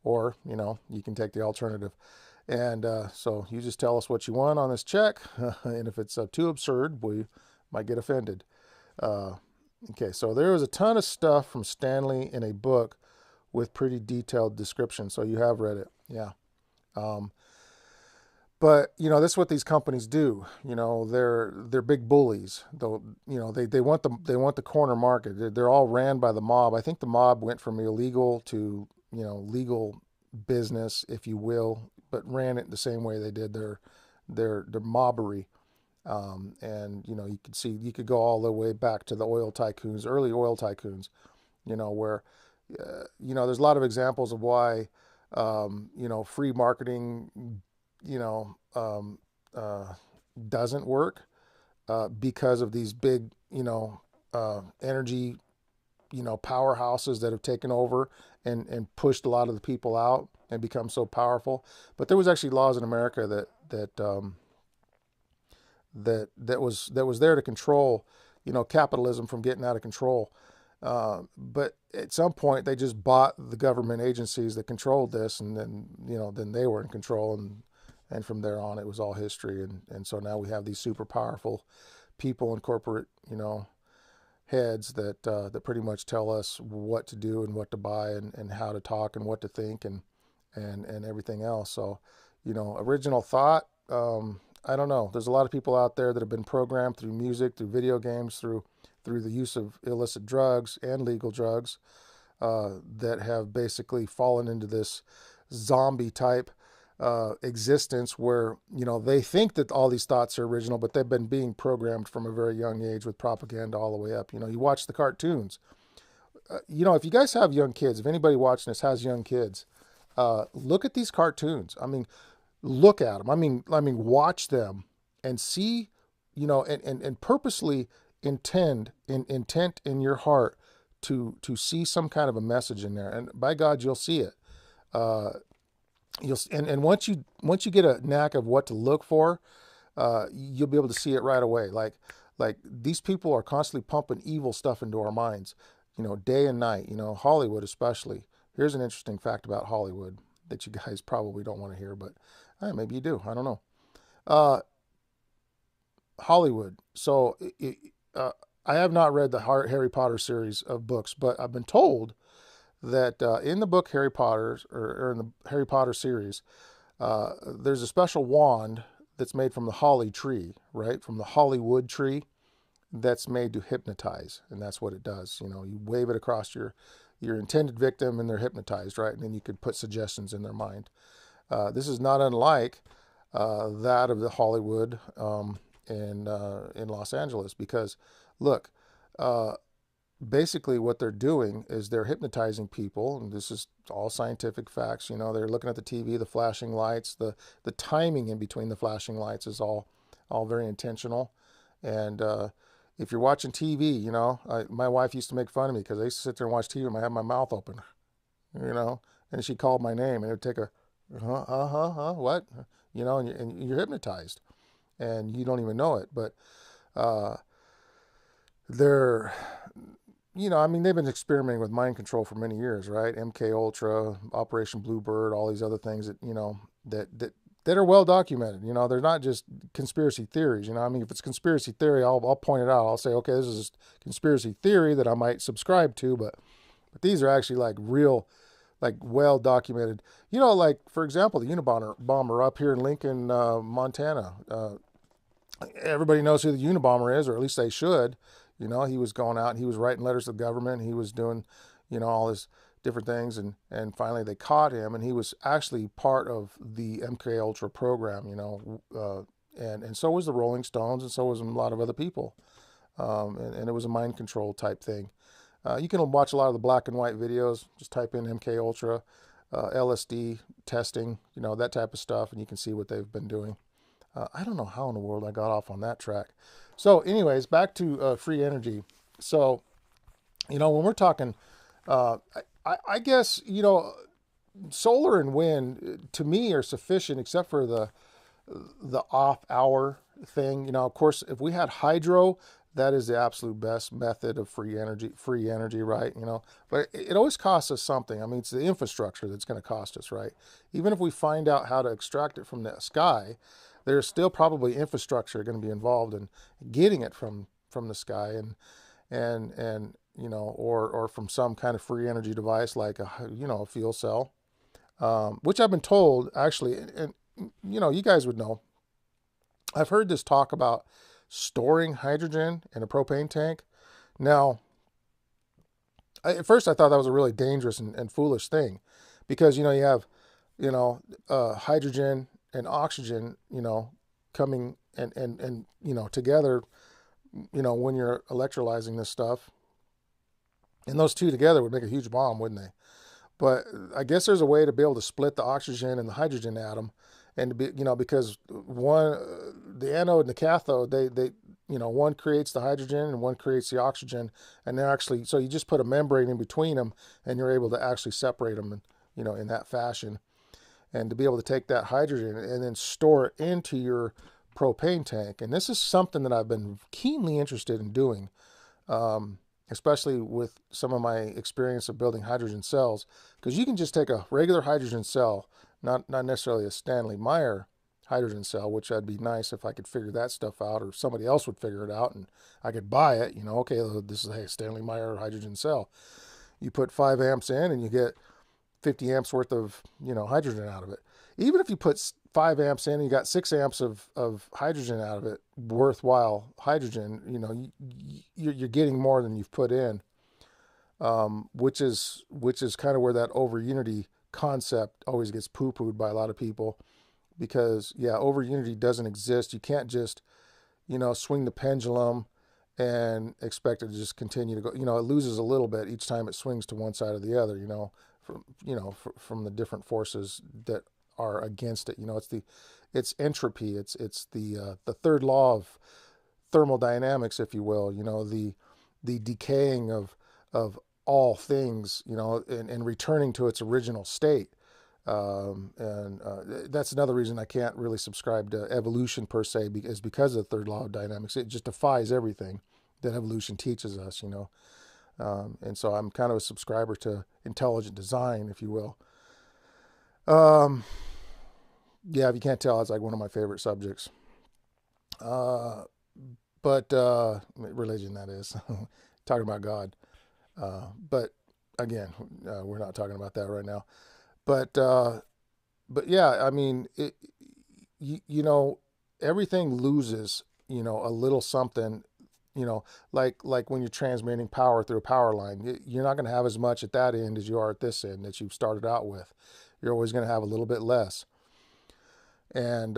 or you can take the alternative. And so you just tell us what you want on this check, and if it's too absurd, we might get offended. Okay, so there was a ton of stuff from Stanley in a book with pretty detailed description. So you have read it, yeah. But this is what these companies do. They're big bullies. Though they want the corner market. They're all ran by the mob. I think the mob went from illegal to legal business, if you will, but ran it the same way they did their mobbery. And you could go all the way back to the oil tycoons, early oil tycoons, where there's a lot of examples of why free marketing doesn't work because of these big energy powerhouses that have taken over and pushed a lot of the people out and become so powerful. But there was actually laws in America that was there to control capitalism from getting out of control. But at some point they just bought the government agencies that controlled this, and then they were in control, and from there on it was all history. And so now we have these super powerful people and corporate heads that pretty much tell us what to do and what to buy and how to talk and what to think and everything else. So original thought, I don't know. There's a lot of people out there that have been programmed through music, through video games, through the use of illicit drugs and legal drugs, that have basically fallen into this zombie type existence where they think that all these thoughts are original, but they've been being programmed from a very young age with propaganda all the way up. You watch the cartoons. If you guys have young kids, if anybody watching this has young kids, look at these cartoons. I mean, look at them. I mean, watch them and see, and purposely intent in your heart to see some kind of a message in there. And by God, you'll see it. And once you get a knack of what to look for, you'll be able to see it right away. Like these people are constantly pumping evil stuff into our minds, day and night. Hollywood especially. Here's an interesting fact about Hollywood that you guys probably don't want to hear, but maybe you do. I don't know. Hollywood. So I have not read the Harry Potter series of books, but I've been told that in the book Harry Potter, or in the Harry Potter series, there's a special wand that's made from the holly tree, right? From the Hollywood tree, that's made to hypnotize, and that's what it does. You wave it across your intended victim, and they're hypnotized, right? And then you could put suggestions in their mind. This is not unlike that of the Hollywood in Los Angeles, because look, basically what they're doing is they're hypnotizing people, and this is all scientific facts. They're looking at the TV, the flashing lights, the timing in between the flashing lights is all very intentional. And if you're watching TV, my wife used to make fun of me because I used to sit there and watch TV and I had my mouth open, and she called my name, and it would take a what, and you're hypnotized, and you don't even know it. But they're they've been experimenting with mind control for many years, right? MK Ultra, Operation Bluebird, all these other things that are well documented. They're not just conspiracy theories. If it's conspiracy theory, I'll point it out. I'll say, okay, this is a conspiracy theory that I might subscribe to, but these are actually like real, like well documented. Like for example, the Unabomber up here in Lincoln, Montana. Everybody knows who the Unabomber is, or at least they should. You know, he was going out and he was writing letters to the government. He was doing, you know, all his different things, and finally they caught him, and he was actually part of the MK Ultra program. You know, and so was the Rolling Stones, and so was a lot of other people. And it was a mind control type thing. You can watch a lot of the black and white videos. Just type in MK Ultra, LSD testing, you know, that type of stuff, and you can see what they've been doing. I don't know how in the world I got off on that track. So, anyways, back to free energy. So, you know, when we're talking, uh, I guess, you know, solar and wind to me are sufficient, except for the off hour thing. You know, of course, if we had hydro, that is the absolute best method of free energy, right? You know, but it always costs us something. I mean, it's the infrastructure that's going to cost us, right? Even if we find out how to extract it from the sky, there's still probably infrastructure going to be involved in getting it from the sky, and you know, or from some kind of free energy device like a fuel cell, which I've been told actually, and you know, you guys would know. I've heard this talk about storing hydrogen in a propane tank. Now, at first I thought that was a really dangerous and foolish thing, because you know you have, you know, hydrogen and oxygen, you know, coming and you know together, you know, when you're electrolyzing this stuff, and those two together would make a huge bomb, wouldn't they? But I guess there's a way to be able to split the oxygen and the hydrogen atom, and to be, you know, because one, the anode and the cathode, they, you know, one creates the hydrogen and one creates the oxygen, and they're actually, so you just put a membrane in between them, and you're able to actually separate them, and you know, in that fashion, and to be able to take that hydrogen and then store it into your propane tank. And this is something that I've been keenly interested in doing. Especially with some of my experience of building hydrogen cells, because you can just take a regular hydrogen cell, not necessarily a Stanley Meyer hydrogen cell, which I'd be nice if I could figure that stuff out, or somebody else would figure it out and I could buy it. You know, okay, this is a Stanley Meyer hydrogen cell. You put 5 amps in and you get 50 amps worth of, you know, hydrogen out of it. Even if you put 5 amps in and you got 6 amps of hydrogen out of it, worthwhile hydrogen, you know, you're getting more than you've put in, which is kind of where that over unity concept always gets poo-pooed by a lot of people, because yeah, over unity doesn't exist. You can't just, you know, swing the pendulum and expect it to just continue to go. You know, it loses a little bit each time it swings to one side or the other, you know, from the different forces that are against it. You know, it's entropy. It's the third law of thermodynamics, if you will. You know, the decaying of all things. You know, and returning to its original state. And that's another reason I can't really subscribe to evolution per se, is because of the third law of dynamics. It just defies everything that evolution teaches us. You know, and so I'm kind of a subscriber to intelligent design, if you will. Yeah, if you can't tell, it's like one of my favorite subjects. But religion, that is, talking about God. But again, we're not talking about that right now. But yeah, I mean, you know, everything loses, you know, a little something. You know, like when you're transmitting power through a power line, you're not going to have as much at that end as you are at this end that you've started out with. You're always going to have a little bit less. And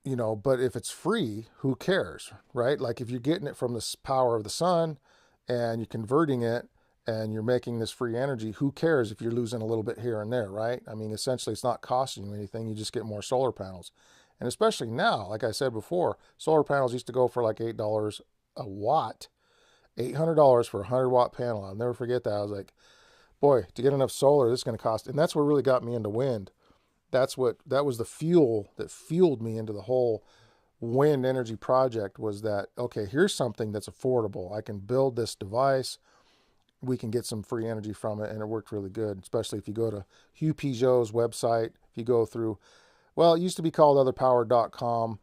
you know, but if it's free, who cares, right? Like if you're getting it from the power of the sun and you're converting it and you're making this free energy, who cares if you're losing a little bit here and there, right? I mean, essentially it's not costing you anything. You just get more solar panels. And especially now, like I said before, solar panels used to go for like $8 a watt, $800 for a 100-watt panel. I'll never forget that. I was like, boy, to get enough solar, this is going to cost. And that's what really got me into wind. That was the fuel that fueled me into the whole wind energy project, was that, okay, here's something that's affordable. I can build this device. We can get some free energy from it. And it worked really good, especially if you go to Hugh Peugeot's website. If you go through, well, it used to be called otherpower.com,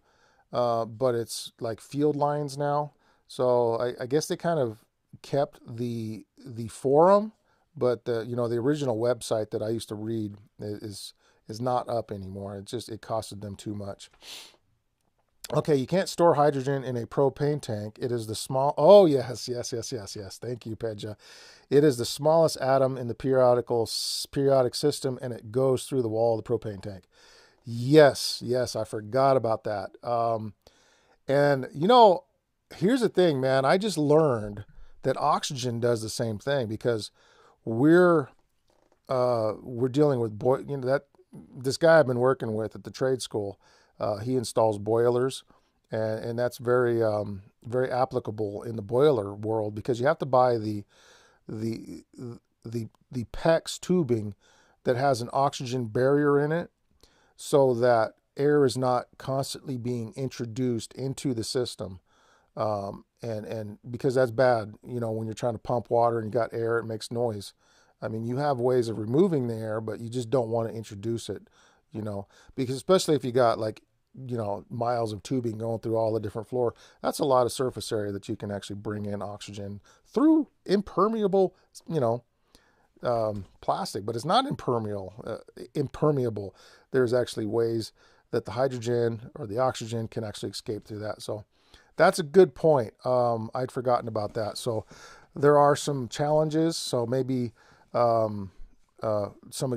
but it's like Field Lines now. So I guess they kind of kept the forum, but the original website that I used to read is not up anymore. It costed them too much. Okay, you can't store hydrogen in a propane tank. It is the small. Oh yes, yes, yes, yes, yes. Thank you, Pedja. It is the smallest atom in the periodic system, and it goes through the wall of the propane tank. Yes, yes, I forgot about that. And here's the thing, man. I just learned that oxygen does the same thing because we're we're dealing with that this guy I've been working with at the trade school. He installs boilers, and that's very applicable in the boiler world because you have to buy the the PEX tubing that has an oxygen barrier in it, so that air is not constantly being introduced into the system. And because that's bad, when you're trying to pump water and you got air, it makes noise. I mean, you have ways of removing the air, but you just don't want to introduce it, because especially if you got like, miles of tubing going through all the different floor, that's a lot of surface area that you can actually bring in oxygen through impermeable, plastic, but it's not impermeable. There's actually ways that the hydrogen or the oxygen can actually escape through that. So that's a good point. I'd forgotten about that. So there are some challenges. So maybe somebody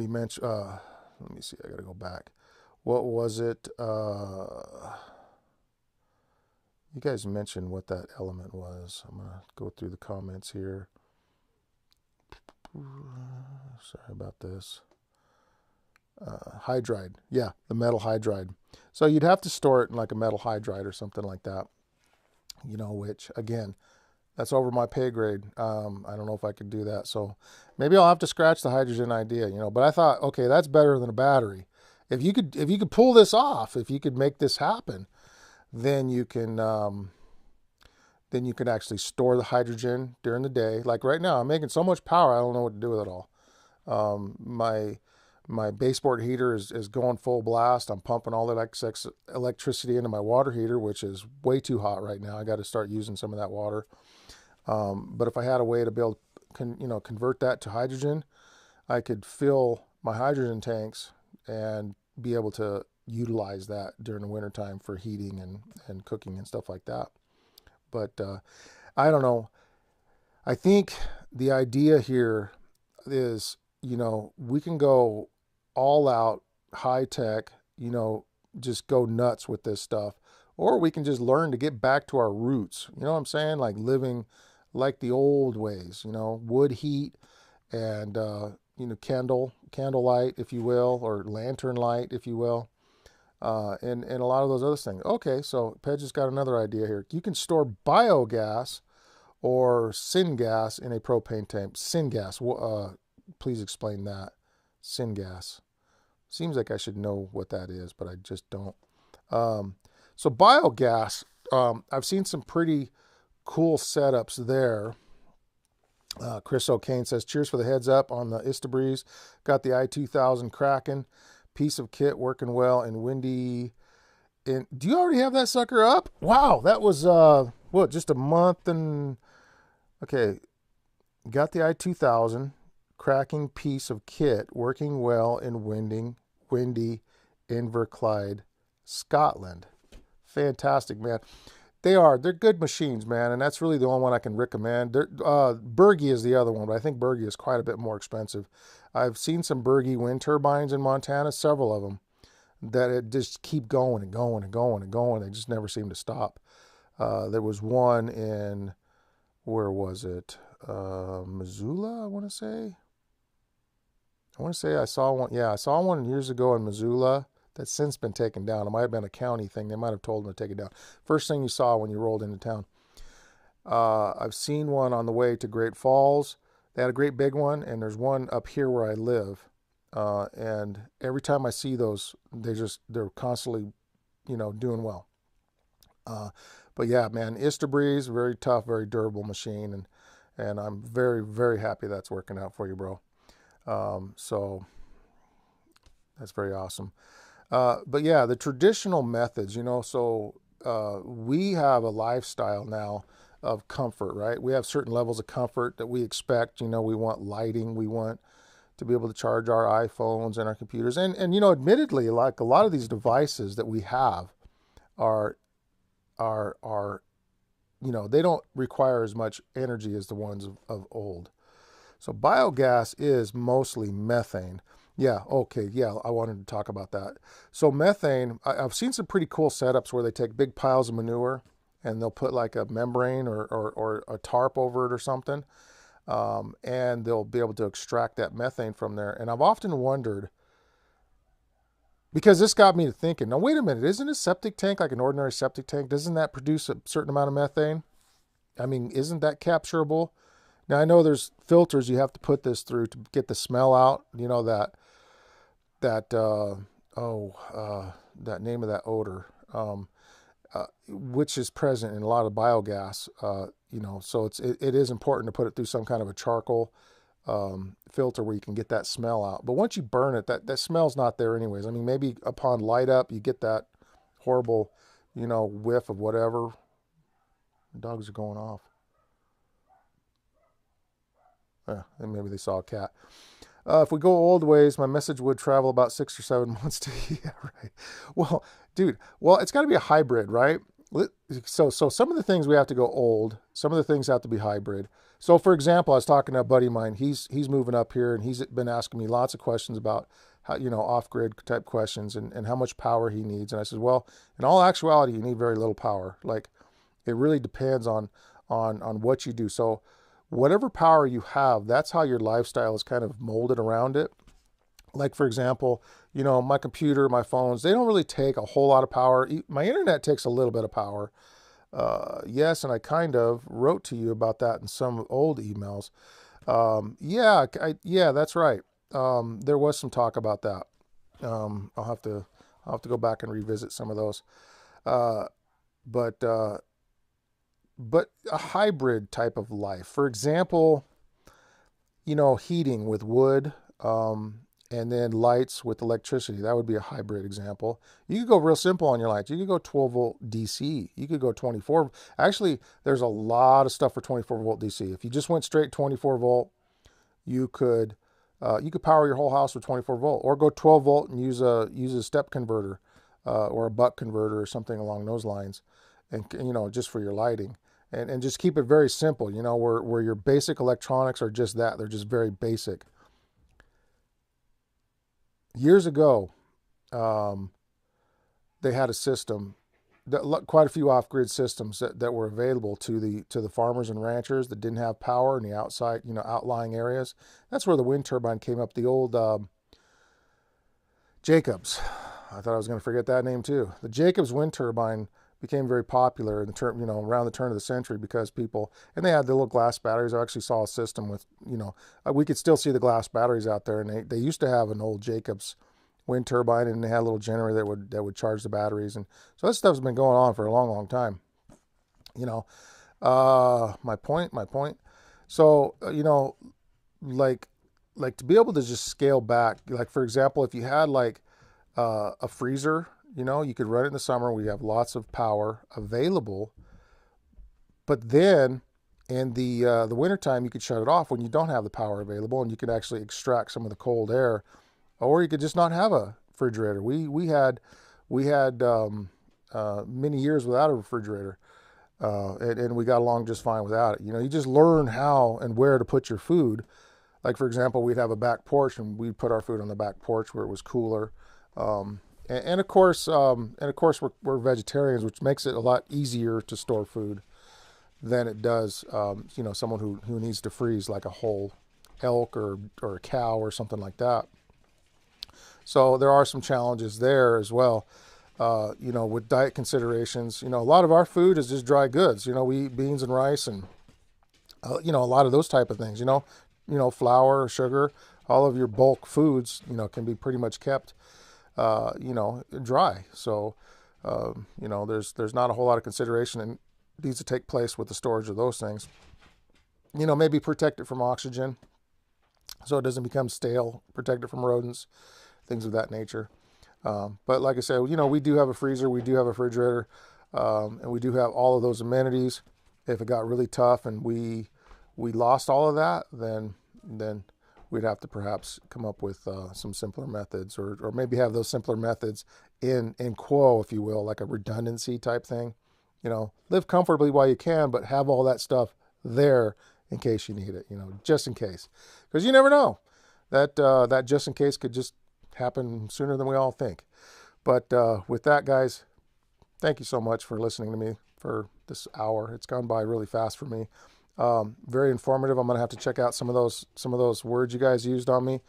mentioned, let me see, I got to go back. What was it? You guys mentioned what that element was. I'm going to go through the comments here. Sorry about this. Hydride. Yeah, the metal hydride. So you'd have to store it in like a metal hydride or something like that, which again, that's over my pay grade. I don't know if I could do that. So maybe I'll have to scratch the hydrogen idea, but I thought, okay, that's better than a battery. If you could pull this off, if you could make this happen, then you can actually store the hydrogen during the day. Like right now, I'm making so much power, I don't know what to do with it all. My baseboard heater is going full blast. I'm pumping all that excess electricity into my water heater, which is way too hot right now. I got to start using some of that water. But if I had a way to be able to convert that to hydrogen, I could fill my hydrogen tanks and be able to utilize that during the wintertime for heating and cooking and stuff like that. But I don't know. I think the idea here is, we can go all out, high tech, just go nuts with this stuff. Or we can just learn to get back to our roots. You know what I'm saying? Like living like the old ways, wood heat and, candlelight, if you will, or lantern light, if you will. And a lot of those other things. Okay, so Pedge has got another idea here. You can store biogas or syngas in a propane tank. Syngas, please explain that. Syngas. Seems like I should know what that is, but I just don't. So biogas, I've seen some pretty cool setups there. Chris O'Kane says, cheers for the heads up on the Istabreeze. Got the i2000 cracking. Piece of kit working well and windy. And do you already have that sucker up? Wow, that was just a month and okay. Got the i2000 cracking piece of kit working well in windy Inverclyde, Scotland. Fantastic, man. They're good machines, man, and that's really the only one I can recommend. Berge is the other one, but I think Berge is quite a bit more expensive. I've seen some Berge wind turbines in Montana, several of them, that it just keep going and going and going and going. They just never seem to stop. There was one in, where was it? Missoula, I want to say I saw one. Yeah, I saw one years ago in Missoula that's since been taken down. It might have been a county thing. They might have told them to take it down. First thing you saw when you rolled into town. I've seen one on the way to Great Falls. They had a great big one, and there's one up here where I live. And every time I see those, they're constantly, doing well. But yeah, man, Istabreeze, very tough, very durable machine, and I'm very, very happy that's working out for you, bro. So that's very awesome. But yeah, the traditional methods, so we have a lifestyle now of comfort, right? We have certain levels of comfort that we expect. We want lighting, we want to be able to charge our iPhones and our computers. And admittedly, like a lot of these devices that we have are are they don't require as much energy as the ones of old. So biogas is mostly methane. Yeah, okay, yeah, I wanted to talk about that. So methane, I've seen some pretty cool setups where they take big piles of manure and they'll put like a membrane or a tarp over it or something, and they'll be able to extract that methane from there. And I've often wondered, because this got me to thinking, now wait a minute, isn't a septic tank like an ordinary septic tank? Doesn't that produce a certain amount of methane? I mean, isn't that capturable? Now I know there's filters you have to put this through to get the smell out. You know that that name of that odor, which is present in a lot of biogas. So it is important to put it through some kind of a charcoal filter where you can get that smell out. But once you burn it, that smell's not there anyways. I mean, maybe upon light up, you get that horrible, whiff of whatever. The dogs are going off. And maybe they saw a cat. If we go old ways, my message would travel about 6 or 7 months to, yeah, right. Well, dude, it's got to be a hybrid, right? So some of the things we have to go old, some of the things have to be hybrid. So for example, I was talking to a buddy of mine, he's moving up here and he's been asking me lots of questions about how, off-grid type questions and how much power he needs. And I said, well, in all actuality, you need very little power. Like it really depends on what you do. So whatever power you have, that's how your lifestyle is kind of molded around it. Like, for example, my computer, my phones, they don't really take a whole lot of power. My internet takes a little bit of power. Yes, and I kind of wrote to you about that in some old emails. Yeah, that's right. There was some talk about that. I'll have to go back and revisit some of those. But a hybrid type of life. For example, heating with wood, and then lights with electricity. That would be a hybrid example. You could go real simple on your lights. You could go 12 volt DC. You could go 24. Actually, there's a lot of stuff for 24 volt DC. If you just went straight 24 volt, you could power your whole house with 24 volt, or go 12 volt and use a step converter, or a buck converter or something along those lines, and just for your lighting. And just keep it very simple, where your basic electronics are just that. They're just very basic. Years ago, they had a system, quite a few off-grid systems that were available to the farmers and ranchers that didn't have power in the outside, outlying areas. That's where the wind turbine came up. The old Jacobs. I thought I was going to forget that name too. The Jacobs wind turbine became very popular in the term, around the turn of the century because people, and they had the little glass batteries. I actually saw a system with, we could still see the glass batteries out there, and they used to have an old Jacobs wind turbine, and they had a little generator that would charge the batteries, and so that stuff's been going on for a long, long time. My point. So like to be able to just scale back, like for example, if you had like a freezer. You could run it in the summer. We have lots of power available. But then in the wintertime, you could shut it off when you don't have the power available, and you could actually extract some of the cold air. Or you could just not have a refrigerator. We had many years without a refrigerator, and we got along just fine without it. You just learn how and where to put your food. Like, for example, we'd have a back porch, and we'd put our food on the back porch where it was cooler. And of course, we're vegetarians, which makes it a lot easier to store food than it does, someone who needs to freeze like a whole elk or a cow or something like that. So there are some challenges there as well, with diet considerations. A lot of our food is just dry goods. We eat beans and rice and, a lot of those type of things, flour, sugar, all of your bulk foods, can be pretty much kept dry. So, there's not a whole lot of consideration and needs to take place with the storage of those things. Maybe protect it from oxygen so it doesn't become stale, protect it from rodents, things of that nature. But like I said, we do have a freezer, we do have a refrigerator, and we do have all of those amenities. If it got really tough and we lost all of that, then we'd have to perhaps come up with some simpler methods, or maybe have those simpler methods in quo, if you will, like a redundancy type thing. You know, live comfortably while you can, but have all that stuff there in case you need it, you know, just in case. Because you never know. That just in case could just happen sooner than we all think. But with that, guys, thank you so much for listening to me for this hour. It's gone by really fast for me. Very informative. I'm gonna have to check out some of those words you guys used on me.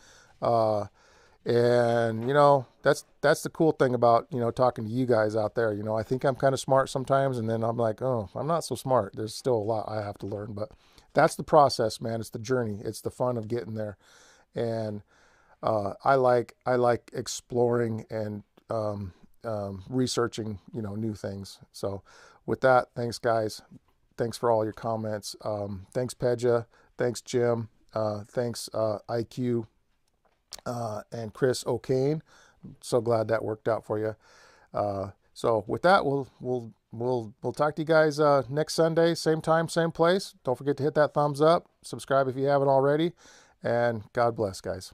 And you know, that's the cool thing about, you know, talking to you guys out there. You know, I think I'm kind of smart sometimes, and then I'm like, oh, I'm not so smart. There's still a lot I have to learn, but that's the process, man. It's the journey. It's the fun of getting there. And I like exploring and researching, you know, new things. So with that, thanks guys. Thanks for all your comments. Thanks Pedja. Thanks Jim. Thanks IQ and Chris O'Kane. So glad that worked out for you. So with that, we'll talk to you guys next Sunday, same time, same place. Don't forget to hit that thumbs up, subscribe if you haven't already, and God bless, guys.